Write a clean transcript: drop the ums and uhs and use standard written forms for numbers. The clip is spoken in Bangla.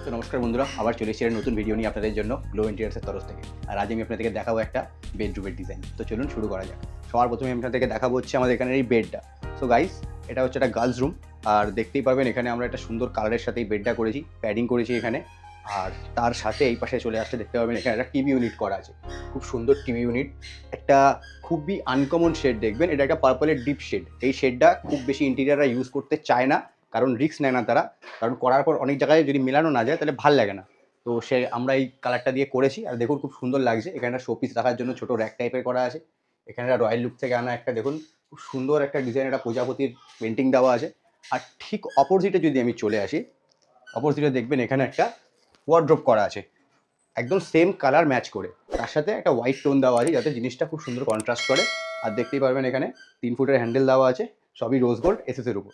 তো নমস্কার বন্ধুরা, আবার চলে এসেছি নতুন ভিডিও নিয়ে আপনাদের জন্য গ্লো ইন্টেরিয়ার্সের তরফ থেকে। আর আজ আমি আপনাদেরকে দেখাবো একটা বেডরুমের ডিজাইন। তো চলুন শুরু করা যাক। সবার প্রথমে আমি আপনাদেরকে দেখাবো হচ্ছে আমাদের এখানের এই বেডটা। সো গাইস, এটা হচ্ছে একটা গার্লস রুম। আর দেখতেই পারবেন এখানে আমরা একটা সুন্দর কালারের সাথে এই বেডটা করেছি, প্যাডিং করেছি এখানে। আর তার সাথে এই পাশে চলে আসলে দেখতে পাবেন এখানে একটা টিভি ইউনিট করা আছে। খুব সুন্দর টিভি ইউনিট, একটা খুবই আনকমন শেড দেখবেন। এটা একটা পার্পলের ডিপ শেড। এই শেডটা খুব বেশি ইন্টেরিয়াররা ইউজ করতে চায় না, কারণ রিস্ক নেয় না তারা। কারণ করার পর অনেক জায়গায় যদি মেলানো না যায় তাহলে ভাল লাগে না। তো আমরা এই কালারটা দিয়ে করেছি। আর দেখুন খুব সুন্দর লাগছে। এখানে একটা শোপিস রাখার জন্য ছোটো র্যাক টাইপের করা আছে। এখানে একটা রয়্যাল লুক থেকে আনা একটা দেখুন খুব সুন্দর একটা ডিজাইন, একটা প্রজাপতির পেন্টিং দেওয়া আছে। আর ঠিক অপোজিটে যদি আমি চলে আসি, অপোজিটে দেখবেন এখানে একটা ওয়ার্ড্রোব করা আছে, একদম সেম কালার ম্যাচ করে। তার সাথে একটা হোয়াইট টোন দেওয়া আছে যাতে জিনিসটা খুব সুন্দর কন্ট্রাস্ট করে। আর দেখতেই পারবেন এখানে 3 ফুটের হ্যান্ডেল দেওয়া আছে, সবই রোজ গোল্ড এসএসের উপর।